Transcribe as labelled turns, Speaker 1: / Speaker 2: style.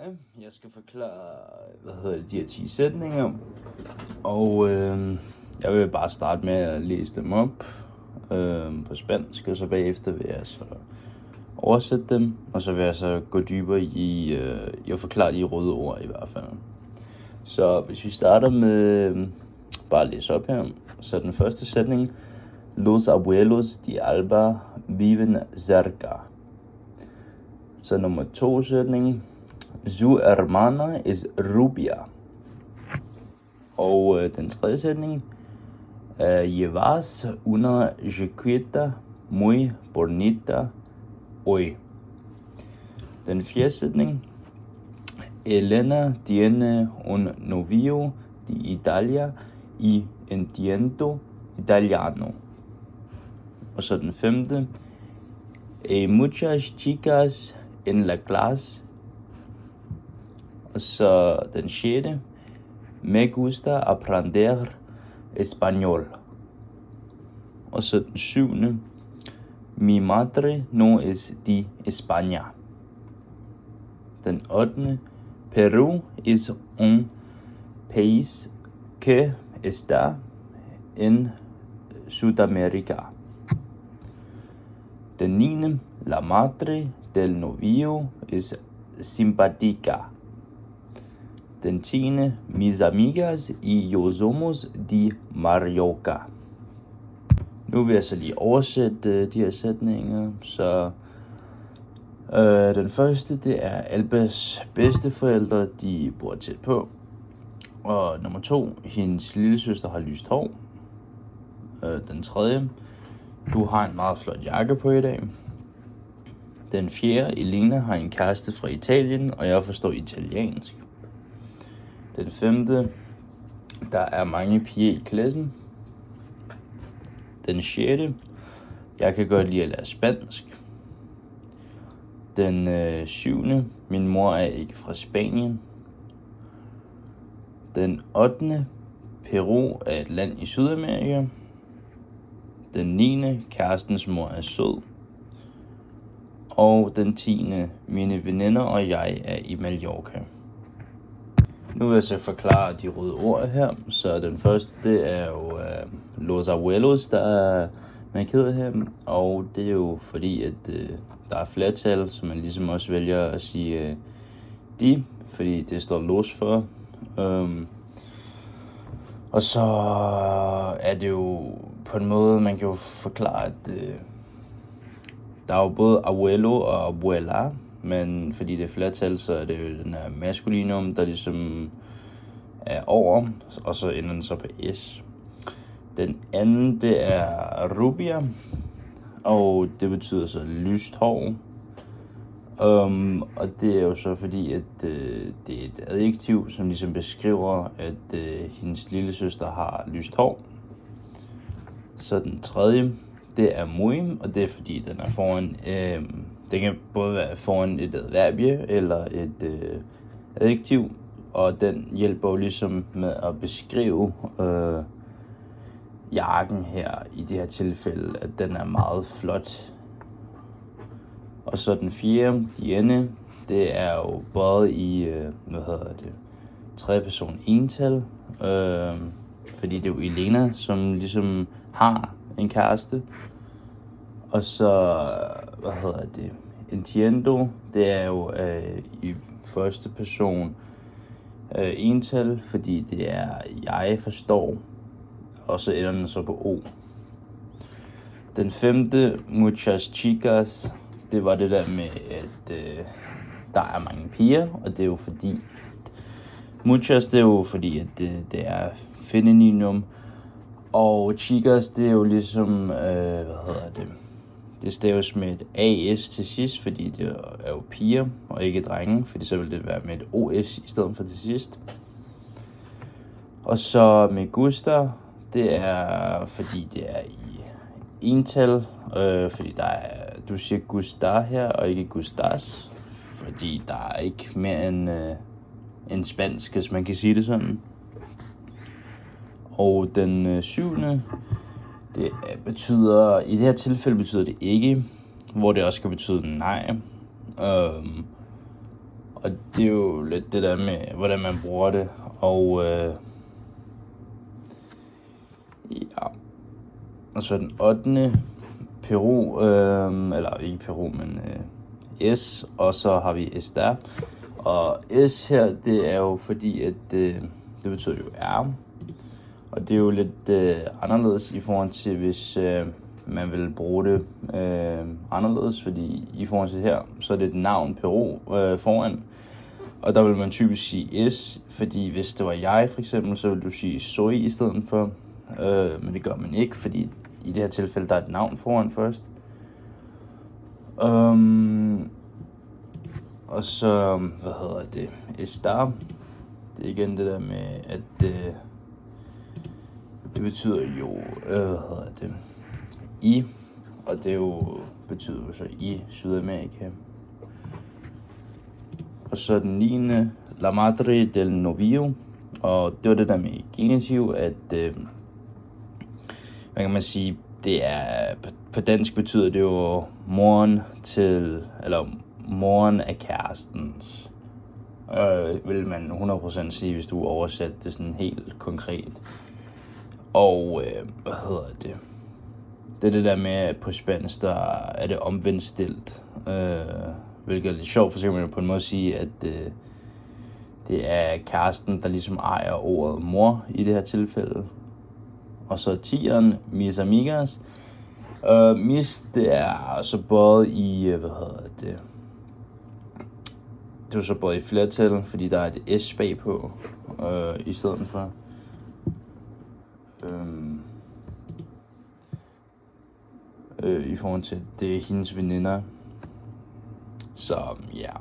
Speaker 1: Hej, jeg skal forklare, de her 10 sætninger, og jeg vil bare starte med at læse dem op på spansk, og så bagefter vil jeg så oversætte dem, og så vil jeg så gå dybere i at forklare de røde ord i hvert fald. Så hvis vi starter med bare at læse op her, så den første sætning: Los abuelos de Alba viven cerca. Så nummer 2 sætning: Su hermana es rubia. Og den tredje sætning: Llevas una jaqueta muy bonita hoy. Den fjerde sætning: Elena tiene un novio de Italia y entiendo italiano. Og så den femte: muchas chicas en la clase. Og så den sjette: Me gusta aprender español. Og så den syvende: Mi madre no es de España. Den 8. Peru es un país que está en Sudamérica. Den 9. La madre del novio es simpática. Den 10. Mis amigas y yo somos de Mallorca. Nu vil jeg så lige oversætte de her sætninger. Så den første, det er Albas bedsteforældre, de bor tæt på. Og nummer 2, hendes lillesøster har lyst hår. Den 3. Du har en meget flot jakke på i dag. Den 4. Elena har en kæreste fra Italien, og jeg forstår italiensk. Den 5. Der er mange piger i klassen. Den 6. Jeg kan godt lide at lære spansk. Den 7. Min mor er ikke fra Spanien. Den 8. Peru er et land i Sydamerika. Den 9. Kærestens mor er sød. Og den 10. Mine veninder og jeg er i Mallorca. Nu vil jeg så forklare de røde ord her. Så den første, det er jo Los abuelos, der er markeret her. Og det er jo fordi, at der er flertal, så man ligesom også vælger at sige de, fordi det står los for. Og så er det jo på en måde, man kan jo forklare, at der er jo både abuelo og abuela, men fordi det er flertal, så er det jo den her maskulinum, der ligesom er over, og så ender den så på S. Den anden, det er rubia, og det betyder så lyst hår. Og det er jo så fordi, at det er et adjektiv, som ligesom beskriver, at hendes lillesøster har lyst hår. Så den tredje, det er muy, og det er fordi, den er foran, det kan både være foran et adverbie eller et adjektiv, og den hjælper jo ligesom med at beskrive jakken her i det her tilfælde, at den er meget flot. Og så den 4, Diane, det er jo både i, tredje person ental, fordi det er jo Elena, som ligesom har en kæreste. Og så, entiendo, det er jo i første person ental, fordi det er jeg forstår, og så ender den så på O. Den 5, muchas chicas, det var det der med, at der er mange piger, og det er jo fordi, muchas, det er jo fordi, at det er femininum, og chicas, det er jo ligesom, det staves med et AS til sidst, fordi det er jo piger og ikke drenge, fordi så vil det være med et OS i stedet for til sidst. Og så med gusta, det er fordi det er i ental, fordi der er, du siger gusta her og ikke gustas, fordi der er ikke mere end spansk, hvis man kan sige det sådan. Og den 7. Det betyder, i det her tilfælde betyder det ikke, hvor det også kan betyde nej. Og det er jo lidt det der med, hvordan man bruger det. Og ja. Og så den 8. Peru, eller ikke Peru, men S, og så har vi S der. Og S her, det er jo fordi, at det betyder jo R. Og det er jo lidt anderledes i forhold til, hvis man vil bruge det anderledes, fordi i forhold til her, så er det et navn Peru foran. Og der vil man typisk sige S, fordi hvis det var jeg for eksempel, så vil du sige soy i stedet for. Men det gør man ikke, fordi i det her tilfælde, der er et navn foran først. Og så, estar. Det er igen det der med, at det betyder jo, i. Og det jo betyder jo så i Sydamerika. Og så den 9. La madre del novio. Og det var det der med genitiv, at hvad kan man sige, det er, på dansk betyder det jo moren til, eller moren af kæresten, vil man 100% sige, hvis du oversætter det sådan helt konkret. Og det er det der med, at på spansk, der er det omvendt stilt, hvilket er lidt sjovt, for eksempel på en måde at sige, at det er kæresten, der ligesom ejer ordet mor i det her tilfælde. Og så 10'eren, mis amigas. Mis, det er så både i, det er så både i flertal, fordi der er et S bag på, i stedet for. I forhold til, det er hendes veninder. Så ja.